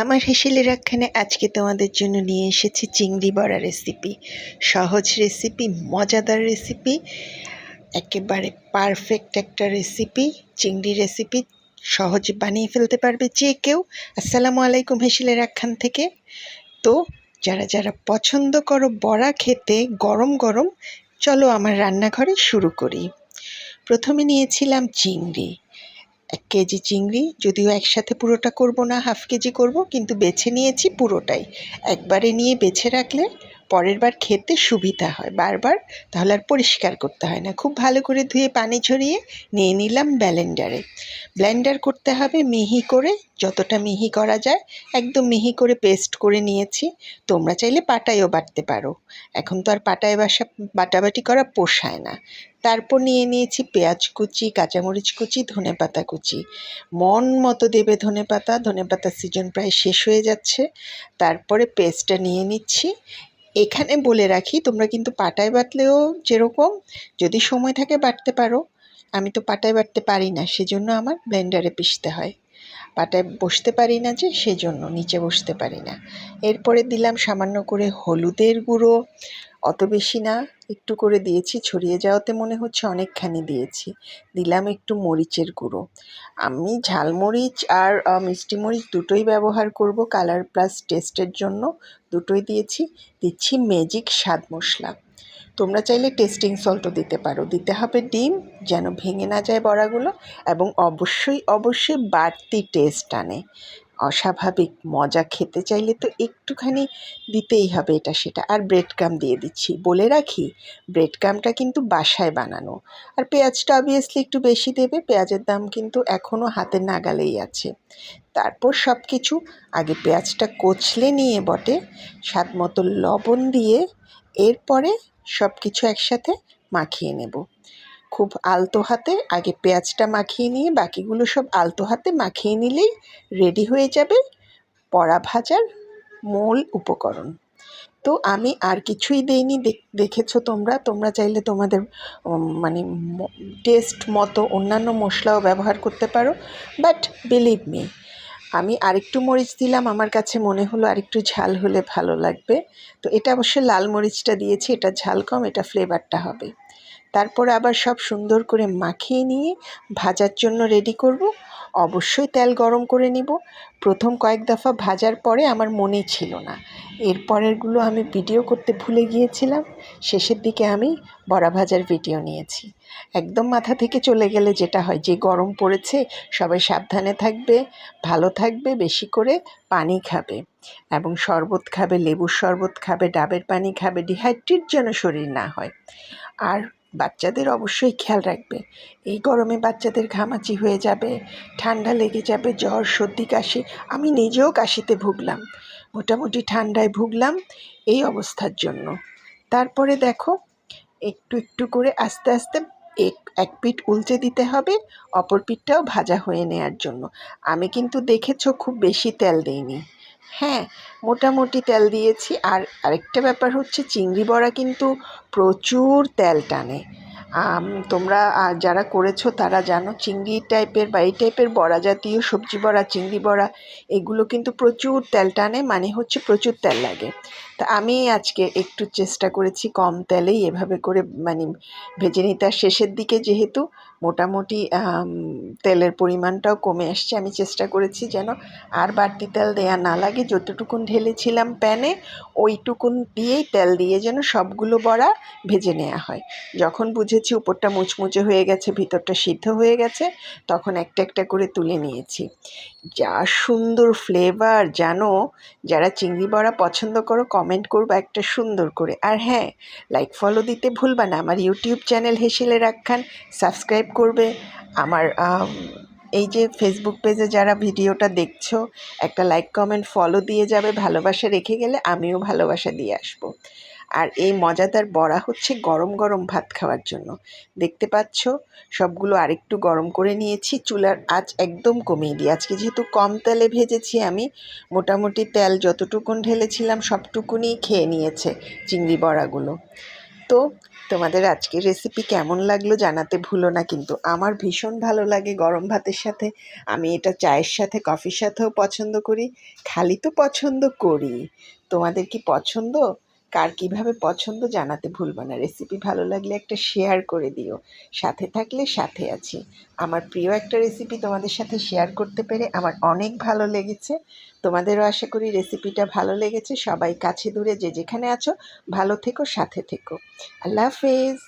আমার হেসেলের রাখানে আজকে তোমাদের জন্য নিয়ে এসেছি চিংড়ি বড়া রেসিপি। সহজ রেসিপি, মজাদার রেসিপি, একেবারে পারফেক্ট একটা রেসিপি। চিংড়ি রেসিপি সহজে বানিয়ে ফেলতে পারবে যে কেউ। আসসালামু আলাইকুম হেসেলের রাখান থেকে। তো যারা যারা পছন্দ করো বড়া খেতে গরম গরম, চলো আমার রান্নাঘরে শুরু করি। প্রথমে নিয়েছিলাম চিংড়ি, 1 কেজি চিংড়ি, যদিও একসাথে পুরোটা করব না, হাফ কেজি করব, কিন্তু বেছে নিয়েছি পুরোটাই। একবারে নিয়ে বেছে রাখলে পরের বার খেতে সুবিধা হয় বারবার, তাহলে আর পরিষ্কার করতে হয় না। খুব ভালো করে ধুয়ে পানি ঝরিয়ে নিয়ে নিলাম ব্লেন্ডারে। ব্লেন্ডার করতে হবে মিহি করে, যতটা মিহি করা যায় একদম মিহি করে পেস্ট করে নিয়েছি। তোমরা চাইলে পাটায়ও বাটতে পারো, এখন তো আর পাটায় বাটাবাটি করা পোষায় না। তারপর নিয়ে নিয়েছি পেঁয়াজ কুচি, কাঁচামরিচ কুচি, ধনেপাতা কুচি। মন মতো দেবে ধনেপাতা, ধনেপাতার সিজন প্রায় শেষ হয়ে যাচ্ছে। তারপরে পেস্টটা নিয়ে নিচ্ছি। এখানে বলে রাখি, তোমরা কিন্তু পাটায় বাটলেও যেরকম, যদি সময় থাকে বাটতে পারো। আমি তো পাটায় বাটতে পারি না, সেজন্য আমার ব্লেন্ডারে পিষতে হয়। পাটায় বসতে পারি না যে, সেজন্য নিচে বসতে পারি না। এরপরে দিলাম সামান্য করে হলুদের গুঁড়ো, অত বেশি না, একটু করে দিয়েছি, ছড়িয়ে যাওয়াতে মনে হচ্ছে অনেকখানি দিয়েছি। দিলাম একটু মরিচের গুঁড়ো। আমি ঝালমরিচ আর মিষ্টি মরিচ দুটোই ব্যবহার করব, কালার প্লাস টেস্টের জন্য দুটোই দিয়েছি। দিচ্ছি ম্যাজিক স্বাদ মশলা। তোমরা চাইলে টেস্টিং সল্টও দিতে পারো। দিতে হবে ডিম, যেন ভেঙে না যায় বড়াগুলো, এবং অবশ্যই অবশ্যই বাড়তি টেস্ট আনে, অস্বাভাবিক মজা খেতে চাইলে তো একটুখানি দিতেই হবে এটা সেটা। আর ব্রেড ক্রাম্ব দিয়ে দিচ্ছি। বলে রাখি, ব্রেড ক্রাম্বটা কিন্তু বাসায় বানানো। আর পেঁয়াজটা অবভিয়াসলি একটু বেশি দেবে, পেঁয়াজের দাম কিন্তু এখনও হাতের নাগালেই আছে। তারপর সব কিছু আগে পেঁয়াজটা কচলে নিয়ে বটে, স্বাদ মতো লবণ দিয়ে এরপরে সব কিছু একসাথে মাখিয়ে নেব। খুব আলতো হাতে আগে পেঁয়াজটা মাখিয়ে নিয়ে বাকিগুলো সব আলতো হাতে মাখিয়ে নিলেই রেডি হয়ে যাবে বড়া ভাজার মূল উপকরণ। তো আমি আর কিছুই দেইনি, দেখেছো তোমরা চাইলে তোমাদের মানে টেস্ট মতো অন্যান্য মশলাও ব্যবহার করতে পারো, বাট বিলিভ মি, আমি আরেকটু মরিচ দিলাম, আমার কাছে মনে হলো আরেকটু ঝাল হলে ভালো লাগবে। তো এটা অবশ্যই লাল মরিচটা দিয়েছি, এটা ঝাল কম, এটা ফ্লেভারটা হবে। তারপর আবার সব সুন্দর করে মাখিয়ে নিয়ে ভাজার জন্য রেডি করব। অবশ্যই তেল গরম করে নিব। প্রথম কয়েক দফা ভাজার পরে আমার মনেই ছিল না, এরপরেরগুলো আমি ভিডিও করতে ভুলে গিয়েছিলাম। শেষের দিকে আমি বড়া ভাজার ভিডিও নিয়েছি। একদম মাথা থেকে চলে গেলে যেটা হয়, যে গরম পড়েছে, সবাই সাবধানে থাকবে, ভালো থাকবে, বেশি করে পানি খাবে এবং শরবত খাবে, লেবুর শরবত খাবে, ডাবের পানি খাবে, ডিহাইড্রেট যেন শরীর না হয়। আর বাচ্চাদের অবশ্যই খেয়াল রাখবে, এই গরমে বাচ্চাদের ঘামাচি হয়ে যাবে, ঠান্ডা লেগে যাবে, জ্বর সর্দি কাশি। আমি নিজেও কাশিতে ভুগলাম, মোটামুটি ঠান্ডায় ভুগলাম এই অবস্থার জন্য। তারপরে দেখো, একটু একটু করে আস্তে আস্তে এক পিঠ উল্টে দিতে হবে, অপর পিঠটাও ভাজা হয়ে নেওয়ার জন্য। আমি কিন্তু দেখেছো খুব বেশি তেল দেইনি, হ্যাঁ, মোটামুটি তেল দিয়েছি। আর আরেকটা ব্যাপার হচ্ছে, চিংড়ি বড়া কিন্তু প্রচুর তেল টানে। তোমরা যারা করেছো তারা জানো, চিংড়ি টাইপের বা এই টাইপের বড়া, জাতীয় সবজি বড়া, চিংড়ি বড়া, এগুলো কিন্তু প্রচুর তেল টানে, মানে হচ্ছে প্রচুর তেল লাগে। তা আমি আজকে একটু চেষ্টা করেছি কম তেলেই এভাবে করে মানে ভেজে নিতে। আর শেষের দিকে যেহেতু মোটামুটি তেলের পরিমাণটাও কমে আসছে, আমি চেষ্টা করেছি যেন আর বাড়তি তেল দেয়া না লাগে। যতটুকুন ঢেলেছিলাম প্যানে, ওইটুকুন দিয়েই তেল দিয়ে যেন সবগুলো বড়া ভেজে নেওয়া হয়। যখন বুঝেছি উপরটা মুচমুচে হয়ে গেছে, ভিতরটা সিদ্ধ হয়ে গেছে, তখন একটা একটা করে তুলে নিয়েছি। যা সুন্দর ফ্লেভার জানো! যারা চিংড়ি বড়া পছন্দ করো কমেন্ট করবা একটা সুন্দর করে। আর হ্যাঁ, লাইক ফলো দিতে ভুলবা না। আমার ইউটিউব চ্যানেল হেসেলের রাখান সাবস্ক্রাইব করবে। আমার এই যে ফেসবুক পেজে যারা ভিডিওটা দেখছো, একটা লাইক কমেন্ট ফলো দিয়ে যাবে। ভালোবাসা রেখে গেলে আমিও ভালোবাসা দিয়ে আসবো। আর এই মজাদার বড়া হচ্ছে গরম গরম ভাত খাওয়ার জন্য। দেখতে পাচ্ছ সবগুলো আরেকটু গরম করে নিয়েছি, চুলার আঁচ একদম কমিয়ে দিয়ে। আজকে যেহেতু কম তেলে ভেজেছি আমি, মোটামুটি তেল যতটুকুন ঢেলেছিলাম সবটুকুনি খেয়ে নিয়েছে চিংড়ি বড়াগুলো। তো তোমাদের আজকের রেসিপি কেমন লাগলো জানাতে ভুলো না, কিন্তু আমার ভীষণ ভালো লাগে গরম ভাতের সাথে। আমি এটা চায়ের সাথে কফির সাথেও পছন্দ করি, খালি তো পছন্দ করি। তোমাদের কি পছন্দ? কার কিভাবে পছন্দ জানাতে ভুলবে না। রেসিপি ভালো লাগলে একটা শেয়ার করে দিও। সাথে থাকলে সাথে আছি। আমার প্রিয় একটা রেসিপি তোমাদের সাথে শেয়ার করতে পেরে আমার অনেক ভালো লেগেছে। তোমাদেরও আশা করি রেসিপিটা ভালো লেগেছে। সবাই কাছে দূরে যে যেখানে আছো ভালো থেকো, সাথে থেকো। আল্লাহ হাফেজ।